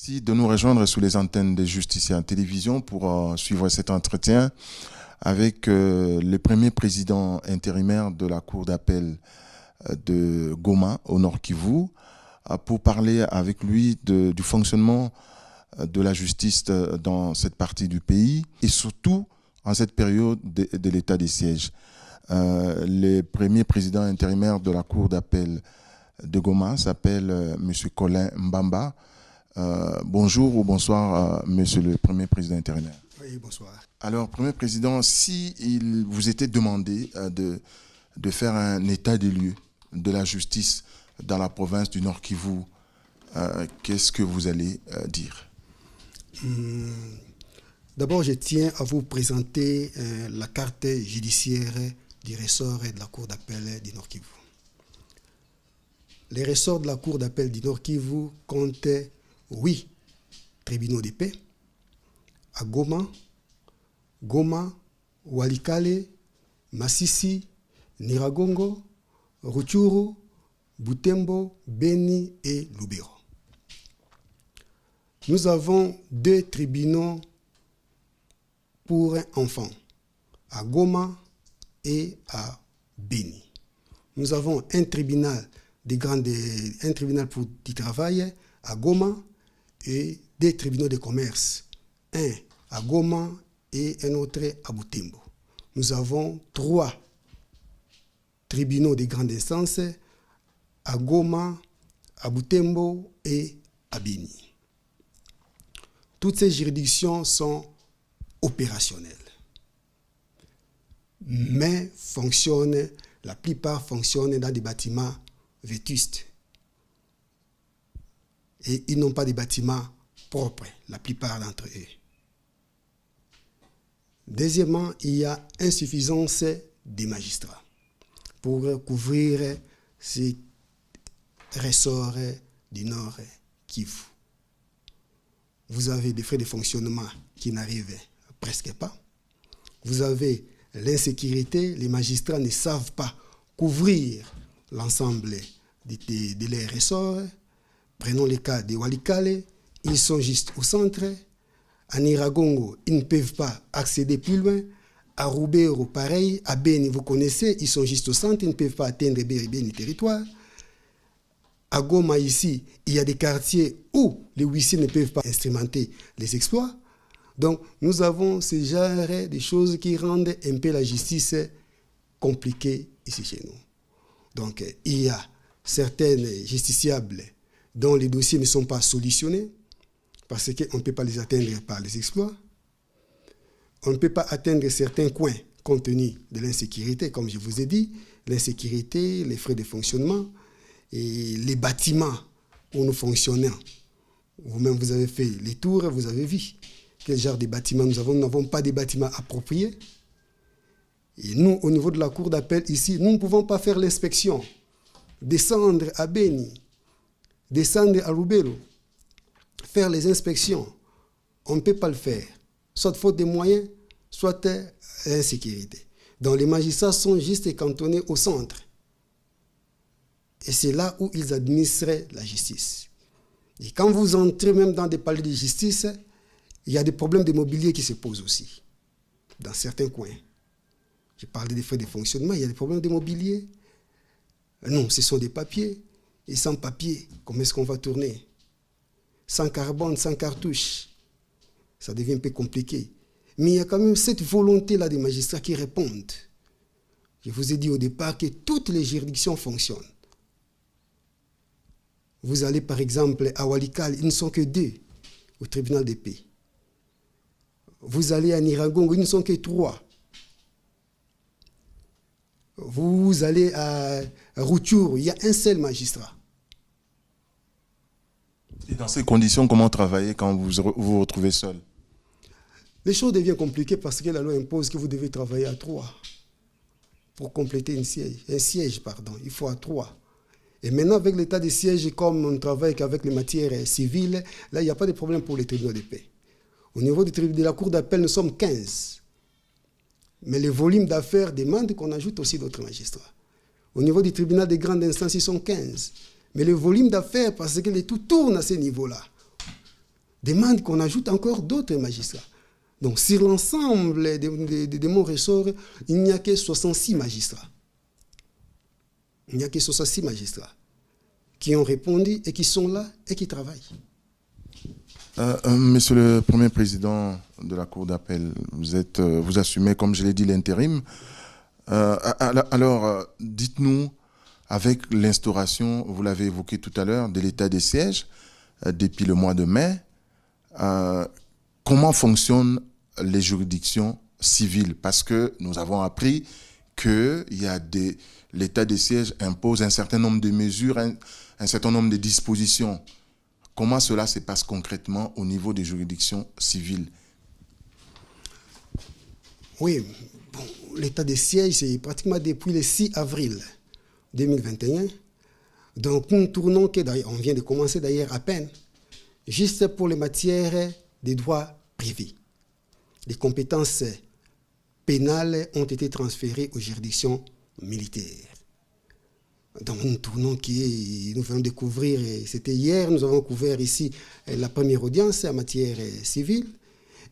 Merci de nous rejoindre sous les antennes de Justiciers en télévision pour suivre cet entretien avec le premier président intérimaire de la Cour d'appel de Goma, au Nord Kivu, pour parler avec lui du fonctionnement de la justice dans cette partie du pays et surtout en cette période de l'état de siège. Le premier président intérimaire de la Cour d'appel de Goma s'appelle M. Colin Mbamba. Bonjour ou bonsoir, Monsieur le Premier Président intérimaire. Oui, bonsoir. Alors, Premier Président, si il vous était demandé de faire un état des lieux de la justice dans la province du Nord Kivu, qu'est-ce que vous allez dire? D'abord, je tiens à vous présenter la carte judiciaire du ressort de la Cour d'appel du Nord Kivu. Les ressorts de la Cour d'appel du Nord Kivu comptent 8 tribunaux de paix à Goma, Walikale, Masisi, Nyiragongo, Rutshuru, Butembo, Beni et Lubero. Nous avons 2 tribunaux pour enfants à Goma et à Beni. Nous avons un tribunal pour du travail à Goma et 2 tribunaux de commerce, un à Goma et un autre à Butembo. Nous avons 3 tribunaux de grande instance à Goma, à Butembo et à Beni. Toutes ces juridictions sont opérationnelles, mais la plupart fonctionnent dans des bâtiments vétustes. Et ils n'ont pas de bâtiments propres, la plupart d'entre eux. Deuxièmement, il y a insuffisance des magistrats pour couvrir ces ressorts du Nord Kivu. Vous avez des frais de fonctionnement qui n'arrivent presque pas. Vous avez l'insécurité, les magistrats ne savent pas couvrir l'ensemble de leurs ressorts. Prenons le cas de Walikale, ils sont juste au centre. À Nyiragongo, ils ne peuvent pas accéder plus loin. À Rubero, pareil. À Beni, vous connaissez, ils sont juste au centre, ils ne peuvent pas atteindre Beni territoire. À Goma, ici, il y a des quartiers où les huissiers ne peuvent pas instrumenter les exploits. Donc, nous avons ce genre de choses qui rendent un peu la justice compliquée ici chez nous. Donc, il y a certaines justiciables dont les dossiers ne sont pas solutionnés parce qu'on ne peut pas les atteindre par les exploits. On ne peut pas atteindre certains coins compte tenu de l'insécurité, comme je vous ai dit, l'insécurité, les frais de fonctionnement et les bâtiments où nous fonctionnons. Vous-même, vous avez fait les tours, vous avez vu quel genre de bâtiments nous avons. Nous n'avons pas de bâtiments appropriés. Et nous, au niveau de la Cour d'appel ici, nous ne pouvons pas faire l'inspection, descendre à Beni, descendre à Lubero, faire les inspections. On ne peut pas le faire, soit faute de moyens, soit insécurité. Donc les magistrats sont juste cantonnés au centre. Et c'est là où ils administrent la justice. Et quand vous entrez même dans des palais de justice, il y a des problèmes de mobilier qui se posent aussi, dans certains coins. J'ai parlé des frais de fonctionnement, il y a des problèmes de mobilier. Non, ce sont des papiers. Et sans papier, comment est-ce qu'on va tourner? Sans carbone, sans cartouche, ça devient un peu compliqué. Mais il y a quand même cette volonté-là des magistrats qui répondent. Je vous ai dit au départ que toutes les juridictions fonctionnent. Vous allez par exemple à Walikale, ils ne sont que 2 au tribunal de paix. Vous allez à Nyiragongo, ils ne sont que 3. Vous allez à Rutshuru, il y a un seul magistrat. Et dans ces conditions, comment travailler quand vous vous retrouvez seul? Les choses deviennent compliquées parce que la loi impose que vous devez travailler à 3 pour compléter un siège. Il faut à 3. Et maintenant, avec l'état de siège, comme on travaille qu'avec les matières civiles, là, il n'y a pas de problème pour les tribunaux de paix. Au niveau de la Cour d'appel, nous sommes 15. Mais le volume d'affaires demande qu'on ajoute aussi d'autres magistrats. Au niveau du tribunal de grande instance, ils sont 15. Mais le volume d'affaires, parce que le tout tourne à ce niveau-là. demande qu'on ajoute encore d'autres magistrats. Donc, sur l'ensemble de mon ressort, il n'y a que 66 magistrats. Il n'y a que 66 magistrats qui ont répondu et qui sont là et qui travaillent. Monsieur le Premier Président de la Cour d'appel, vous assumez, comme je l'ai dit, l'intérim. Alors, dites-nous, avec l'instauration, vous l'avez évoqué tout à l'heure, de l'état des sièges, depuis le mois de mai, comment fonctionnent les juridictions civiles? Parce que nous avons appris que l'état des sièges impose un certain nombre de mesures, un certain nombre de dispositions. Comment cela se passe concrètement au niveau des juridictions civiles? Oui, bon, l'état des sièges, c'est pratiquement depuis le 6 avril 2021. Donc nous tournons, on vient de commencer d'ailleurs à peine, juste pour les matières des droits privés. Les compétences pénales ont été transférées aux juridictions militaires. Donc nous tournons nous venons découvrir, c'était hier, nous avons couvert ici la première audience en matière civile,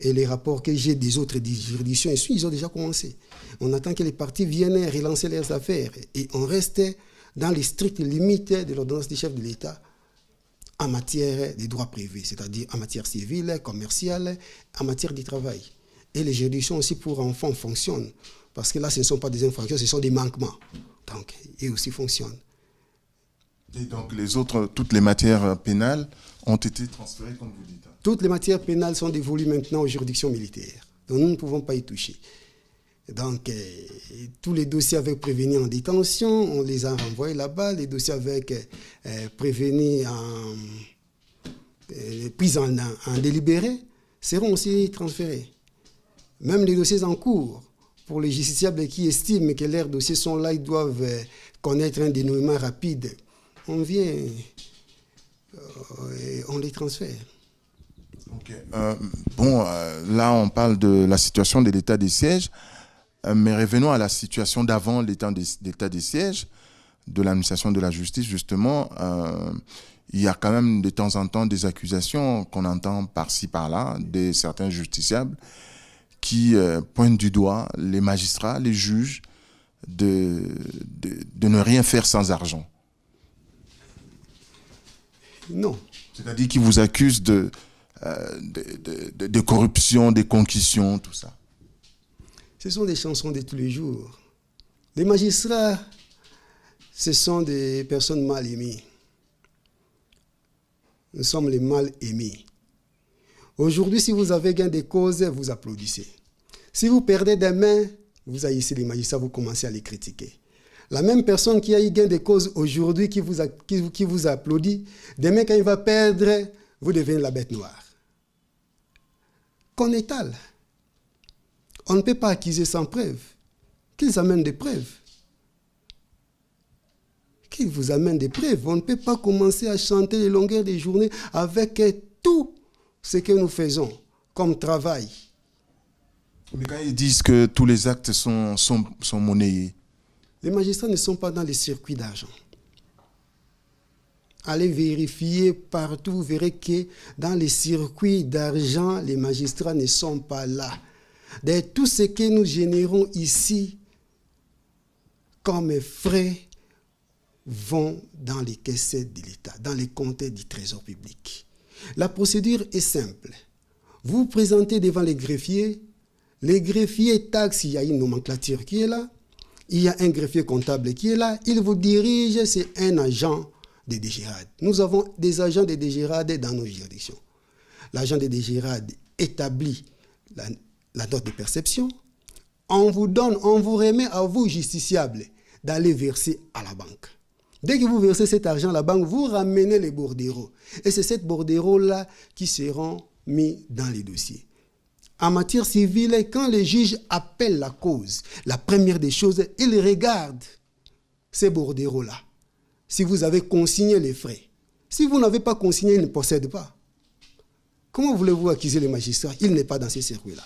et les rapports que j'ai des autres juridictions ici, ils ont déjà commencé. On attend que les parties viennent relancer leurs affaires, et on reste dans les strictes limites de l'ordonnance du chef de l'État en matière des droits privés, c'est-à-dire en matière civile, commerciale, en matière du travail. Et les juridictions aussi pour enfants fonctionnent, parce que là, ce ne sont pas des infractions, ce sont des manquements. Donc, ils aussi fonctionnent. Et donc, toutes les matières pénales ont été transférées, comme vous dites? Toutes les matières pénales sont dévolues maintenant aux juridictions militaires. Donc, nous ne pouvons pas y toucher. Donc, tous les dossiers avec prévenu en détention, on les a renvoyés là-bas. Les dossiers avec prévenu en prise en délibéré seront aussi transférés. Même les dossiers en cours, pour les justiciables qui estiment que leurs dossiers sont là, ils doivent connaître un dénouement rapide. On vient, on les transfère. Okay. Là, on parle de la situation de l'état des sièges, mais revenons à la situation d'avant l'état des sièges, de l'administration de la justice, justement. Il y a quand même de temps en temps des accusations qu'on entend par-ci, par-là, de certains justiciables qui pointent du doigt les magistrats, les juges, de ne rien faire sans argent. Non. C'est-à-dire qu'ils vous accusent de corruption, de concussion, tout ça. Ce sont des chansons de tous les jours. Les magistrats, ce sont des personnes mal aimées. Nous sommes les mal aimés. Aujourd'hui, si vous avez gain de cause, vous applaudissez. Si vous perdez des mains, vous haïssez les magistrats, vous commencez à les critiquer. La même personne qui a eu gain de cause aujourd'hui, qui vous applaudit, demain quand il va perdre, vous devenez la bête noire. Qu'on étale. On ne peut pas accuser sans preuve. Qu'ils amènent des preuves. Qu'ils vous amènent des preuves. On ne peut pas commencer à chanter les longueurs des journées avec tout ce que nous faisons comme travail. Mais quand ils disent que tous les actes sont monnayés, les magistrats ne sont pas dans les circuits d'argent. Allez vérifier partout, vous verrez que dans les circuits d'argent, les magistrats ne sont pas là. De tout ce que nous générons ici comme frais vont dans les caisses de l'État, dans les comptes du Trésor public. La procédure est simple. Vous vous présentez devant les greffiers taxe, il y a une nomenclature qui est là, il y a un greffier comptable qui est là, il vous dirige, c'est un agent de DGRAD. Nous avons des agents de DGRAD dans nos juridictions. L'agent de DGRAD établit la note de perception, on vous remet à vous, justiciables, d'aller verser à la banque. Dès que vous versez cet argent à la banque, vous ramenez les bordereaux. Et c'est ces bordereaux-là qui seront mis dans les dossiers. En matière civile, quand les juges appellent la cause, la première des choses, ils regardent ces bordereaux-là. Si vous avez consigné les frais. Si vous n'avez pas consigné, ils ne possèdent pas. Comment voulez-vous accuser les magistrats? Il n'est pas dans ces circuits-là.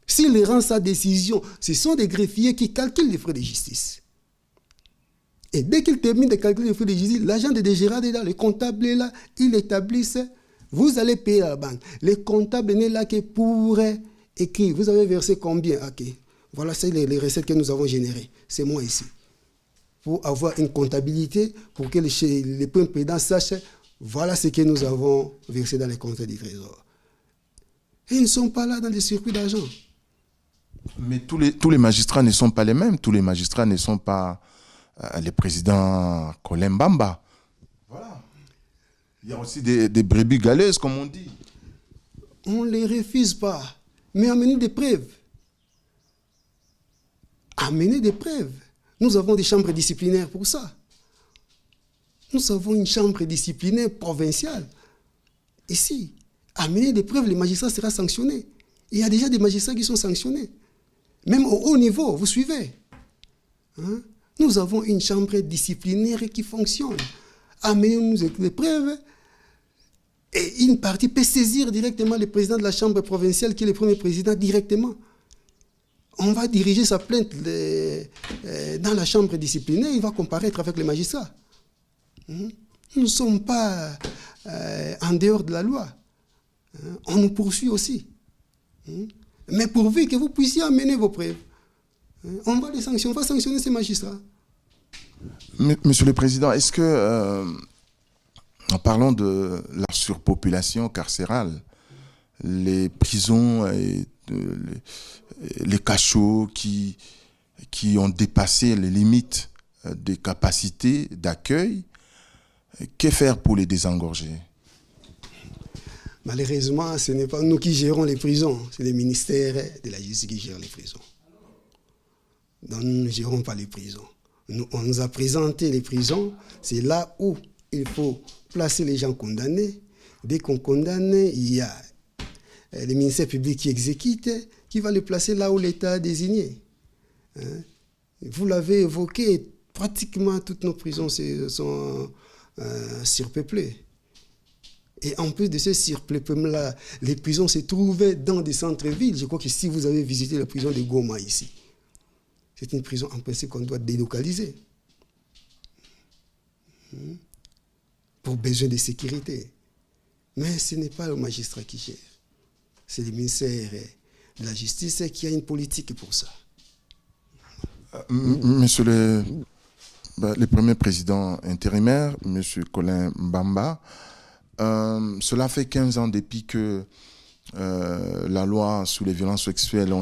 S'il rend sa décision, ce sont des greffiers qui calculent les frais de justice. Et dès qu'il termine de calculer les frais de justice, l'agent de DGRAD est là, le comptable est là, il établisse, vous allez payer à la banque. Le comptable n'est là que pour écrire. Vous avez versé combien? Ok. Voilà, c'est les recettes que nous avons générées. C'est moi ici. Pour avoir une comptabilité, pour que les premiers présidents sachent, voilà ce que nous avons versé dans les comptes du Trésor. Et ils ne sont pas là dans les circuits d'argent. Mais tous les magistrats ne sont pas les mêmes. Tous les magistrats ne sont pas les présidents Colin Mbamba. Voilà. Il y a aussi des brebis galeuses, comme on dit. On ne les refuse pas. Mais amenez des preuves. Amenez des preuves. Nous avons des chambres disciplinaires pour ça. Nous avons une chambre disciplinaire provinciale. Ici, amenez des preuves, les magistrats seront sanctionnés. Il y a déjà des magistrats qui sont sanctionnés. Même au haut niveau, vous suivez. Hein? Nous avons une chambre disciplinaire qui fonctionne. Amenez-nous des preuves. Et une partie peut saisir directement le président de la chambre provinciale, qui est le premier président, directement. On va diriger sa plainte dans la chambre disciplinaire, il va comparaître avec les magistrats. Nous ne sommes pas en dehors de la loi. On nous poursuit aussi. Mais pourvu que vous puissiez amener vos preuves, on va les sanctionner, on va sanctionner ces magistrats. Monsieur le Président, est-ce que, en parlant de la surpopulation carcérale, les prisons et les cachots qui ont dépassé les limites des capacités d'accueil, que faire pour les désengorger? Malheureusement, ce n'est pas nous qui gérons les prisons, c'est le ministère de la Justice qui gère les prisons. Donc nous ne gérons pas les prisons. On nous a présenté les prisons, c'est là où il faut placer les gens condamnés. Dès qu'on condamne, il y a le ministère public qui exécute, qui va les placer là où l'État a désigné. Vous l'avez évoqué, pratiquement toutes nos prisons sont surpeuplées. Et en plus de ce surpeuplement-là, les prisons se trouvaient dans des centres-villes. Je crois que si vous avez visité la prison de Goma ici, c'est une prison en principe qu'on doit délocaliser. Pour besoin de sécurité. Mais ce n'est pas le magistrat qui gère. C'est le ministère de la Justice qui a une politique pour ça. Monsieur le premier président intérimaire, monsieur Colin Mbamba, cela fait 15 ans depuis que la loi sur les violences sexuelles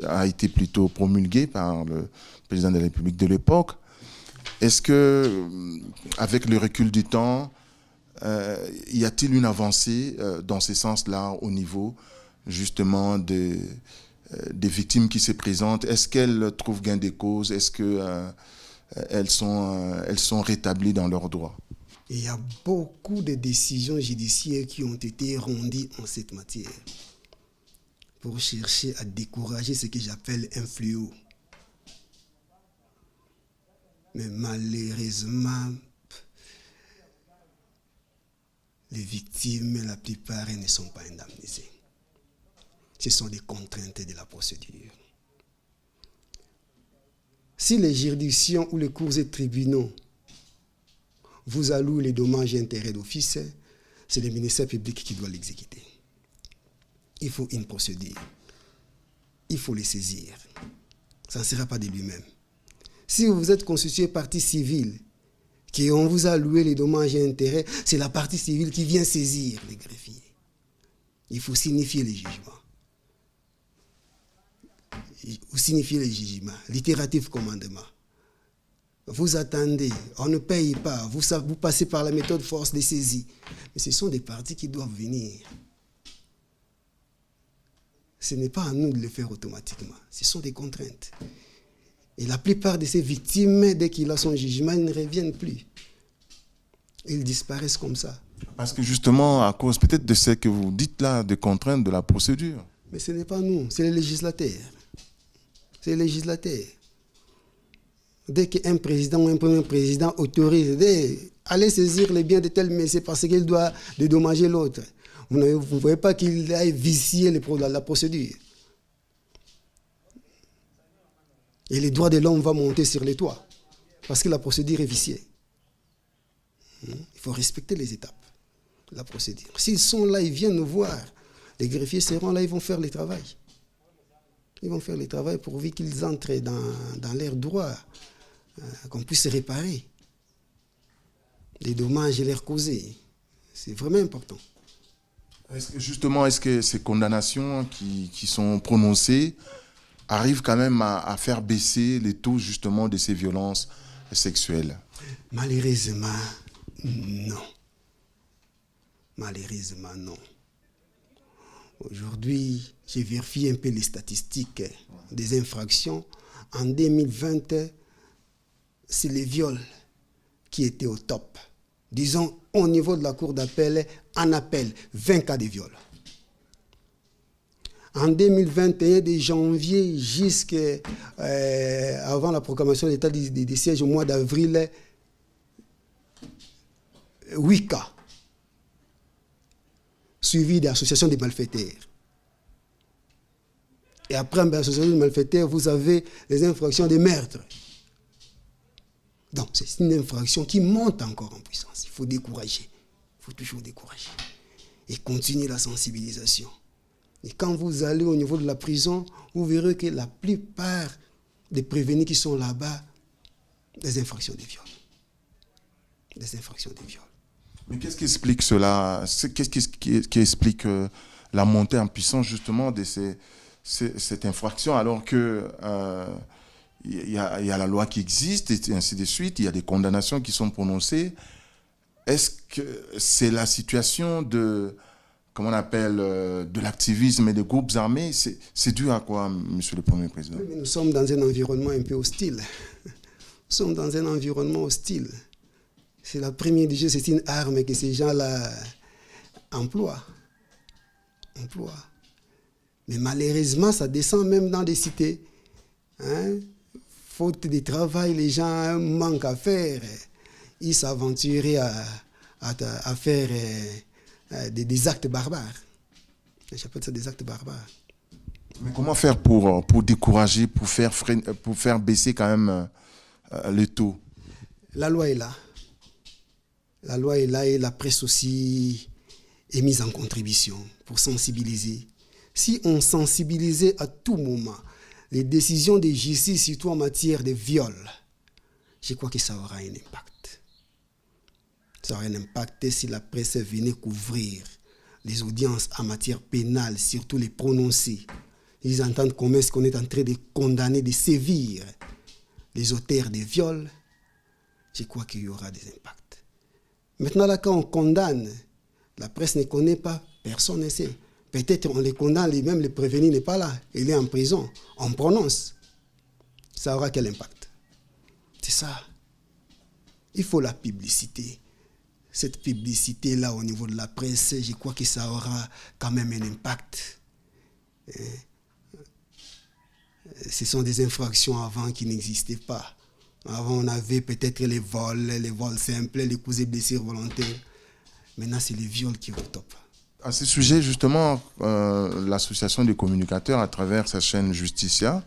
a été plutôt promulguée par le président de la République de l'époque. Est-ce que, avec le recul du temps, y a-t-il une avancée dans ce sens-là au niveau justement des victimes qui se présentent? Est-ce qu'elles trouvent gain de cause? Est-ce qu'elles sont rétablies dans leurs droits? Il y a beaucoup de décisions judiciaires qui ont été rendues en cette matière pour chercher à décourager ce que j'appelle un fléau. Mais malheureusement, les victimes, la plupart, ne sont pas indemnisées. Ce sont des contraintes de la procédure. Si les juridictions ou les cours et tribunaux vous allouent les dommages et intérêts d'office, c'est le ministère public qui doit l'exécuter. Il faut une procédure. Il faut les saisir. Ça ne sera pas de lui-même. Si vous êtes constitué partie civile, qu'on vous a alloué les dommages et intérêts, c'est la partie civile qui vient saisir les greffiers. Il faut signifier les jugements. Vous signifiez les jugements, l'itératif commandement. Vous attendez, on ne paye pas, vous passez par la méthode force de saisie. Mais ce sont des parties qui doivent venir. Ce n'est pas à nous de le faire automatiquement. Ce sont des contraintes. Et la plupart de ces victimes, dès qu'il a son jugement, ils ne reviennent plus. Ils disparaissent comme ça. Parce que justement, à cause peut-être de ce que vous dites là, de contraintes de la procédure. Mais ce n'est pas nous, c'est les législateurs. C'est les législateurs. Dès qu'un président ou un premier président autorise d'aller saisir les biens de tel, mais c'est parce qu'il doit dédommager l'autre. Vous ne voyez pas qu'il aille vicier la procédure. Et les droits de l'homme vont monter sur les toits. Parce que la procédure est viciée. Il faut respecter les étapes de la procédure. S'ils sont là, ils viennent nous voir. Les greffiers seront là, ils vont faire le travail. Ils vont faire le travail pourvu qu'ils entrent dans leur droit, qu'on puisse réparer les dommages et les causer. C'est vraiment important. Est-ce que ces condamnations qui sont prononcées arrivent quand même à faire baisser les taux justement de ces violences sexuelles? Malheureusement, non. Malheureusement, non. Aujourd'hui, j'ai vérifié un peu les statistiques des infractions. En 2020, c'est les viols qui étaient au top. Disons, au niveau de la cour d'appel, en appel, 20 cas de viol. En 2021, de janvier jusqu'à avant la proclamation de l'état des sièges au mois d'avril, 8 cas, suivis d'associations de malfaiteurs. Et après l'association de malfaiteurs, vous avez les infractions de meurtre. Donc, c'est une infraction qui monte encore en puissance. Il faut décourager. Il faut toujours décourager. Et continuer la sensibilisation. Et quand vous allez au niveau de la prison, vous verrez que la plupart des prévenus qui sont là-bas, des infractions de viol. Des infractions de viol. Mais qu'est-ce qui explique cela? Qu'est-ce qui explique la montée en puissance justement de cette infraction alors que il y a la loi qui existe et ainsi de suite, il y a des condamnations qui sont prononcées? Est-ce que c'est la situation de, comment on appelle, de l'activisme et des groupes armés? C'est dû à quoi, Monsieur le Premier Président? Oui, mais nous sommes dans un environnement un peu hostile. Nous sommes dans un environnement hostile. C'est la première des choses, c'est une arme que ces gens-là emploient. Mais malheureusement, ça descend même dans des cités. Faute de travail, les gens manquent à faire. Ils s'aventuraient à faire des actes barbares. J'appelle ça des actes barbares. Mais comment faire pour décourager, pour faire baisser quand même le taux? La loi est là. La loi est là et la presse aussi est mise en contribution pour sensibiliser. Si on sensibilisait à tout moment les décisions de justice, surtout en matière de viol, je crois que ça aura un impact. Ça aura un impact si la presse venait couvrir les audiences en matière pénale, surtout les prononcés. Ils entendent comment est-ce qu'on est en train de condamner, de sévir les auteurs de viols. Je crois qu'il y aura des impacts. Maintenant, là, quand on condamne, la presse ne connaît pas, personne ne sait. Peut-être on les condamne, même le prévenu n'est pas là, il est en prison. On prononce. Ça aura quel impact? C'est ça. Il faut la publicité. Cette publicité-là au niveau de la presse, je crois que ça aura quand même un impact. Ce sont des infractions avant qui n'existaient pas. Avant, on avait peut-être les vols simples, les coups et blessures volontaires. Maintenant, c'est les viols qui retopent. À ce sujet, justement, l'association des communicateurs, à travers sa chaîne Justicia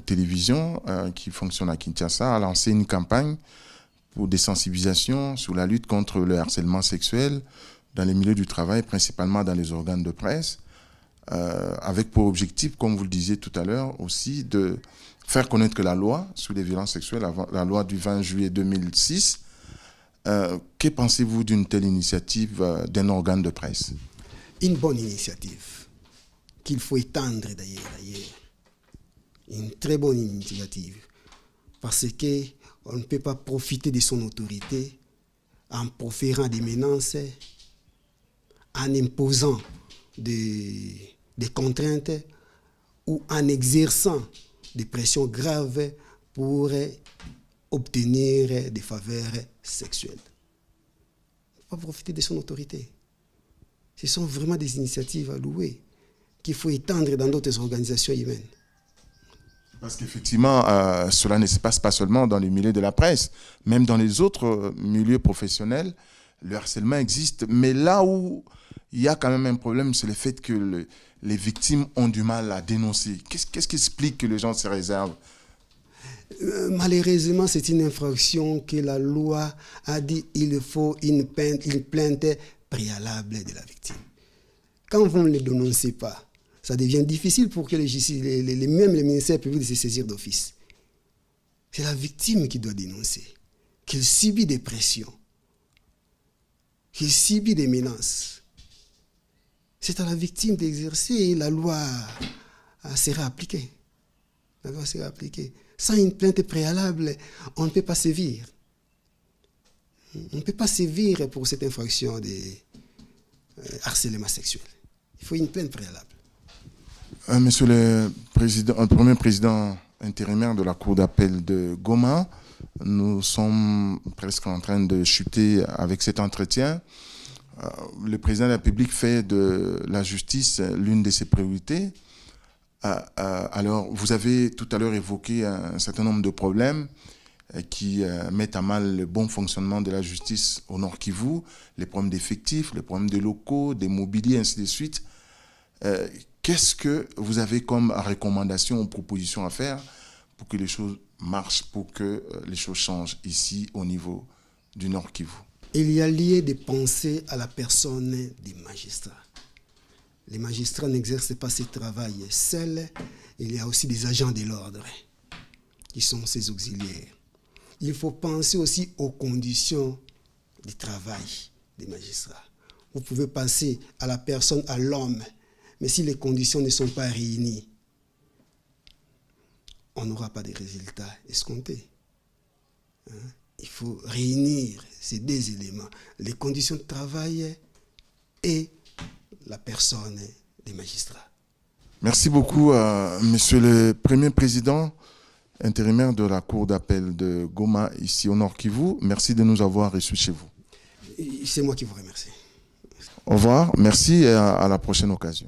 télévision, qui fonctionne à Kinshasa, a lancé une campagne pour des sensibilisations sur la lutte contre le harcèlement sexuel dans les milieux du travail, principalement dans les organes de presse, avec pour objectif, comme vous le disiez tout à l'heure, aussi de faire connaître que la loi sur les violences sexuelles, la loi du 20 juillet 2006, que pensez-vous d'une telle initiative d'un organe de presse? Une bonne initiative, qu'il faut étendre d'ailleurs. Une très bonne initiative, parce qu'on ne peut pas profiter de son autorité en proférant des menaces, en imposant des contraintes ou en exerçant des pressions graves pour obtenir des faveurs sexuelles. Il ne faut pas profiter de son autorité. Ce sont vraiment des initiatives à louer qu'il faut étendre dans d'autres organisations humaines. Parce qu'effectivement, cela ne se passe pas seulement dans les milieux de la presse, même dans les autres milieux professionnels, le harcèlement existe. Mais là où il y a quand même un problème, c'est le fait que les victimes ont du mal à dénoncer. Qu'est-ce qui explique que les gens se réservent? Malheureusement, c'est une infraction que la loi a dit il faut une plainte préalable de la victime. Quand vous ne le dénoncez pas, ça devient difficile pour que même les ministères publics de se saisir d'office. C'est la victime qui doit dénoncer, qu'elle subit des pressions, qu'elle subit des menaces. C'est à la victime d'exercer et la loi sera appliquée. La loi sera appliquée. Sans une plainte préalable, on ne peut pas sévir. On ne peut pas sévir pour cette infraction de harcèlement sexuel. Il faut une plainte préalable. Monsieur le premier président intérimaire de la Cour d'appel de Goma, nous sommes presque en train de chuter avec cet entretien. Le président de la République fait de la justice l'une de ses priorités. Alors, vous avez tout à l'heure évoqué un certain nombre de problèmes qui mettent à mal le bon fonctionnement de la justice au Nord Kivu, les problèmes d'effectifs, les problèmes de locaux, des mobiliers, ainsi de suite. Qu'est-ce que vous avez comme recommandation ou proposition à faire pour que les choses marchent, pour que les choses changent ici au niveau du Nord Kivu? Il y a lieu de penser à la personne des magistrats. Les magistrats n'exercent pas ce travail seuls. Il y a aussi des agents de l'ordre qui sont ses auxiliaires. Il faut penser aussi aux conditions de travail des magistrats. Vous pouvez penser à la personne, à l'homme, mais si les conditions ne sont pas réunies, on n'aura pas de résultats escomptés. Il faut réunir ces deux éléments, les conditions de travail et la personne des magistrats. Merci beaucoup, monsieur le premier président intérimaire de la Cour d'appel de Goma, ici au Nord Kivu. Merci de nous avoir reçus chez vous. C'est moi qui vous remercie. Au revoir, merci et à la prochaine occasion.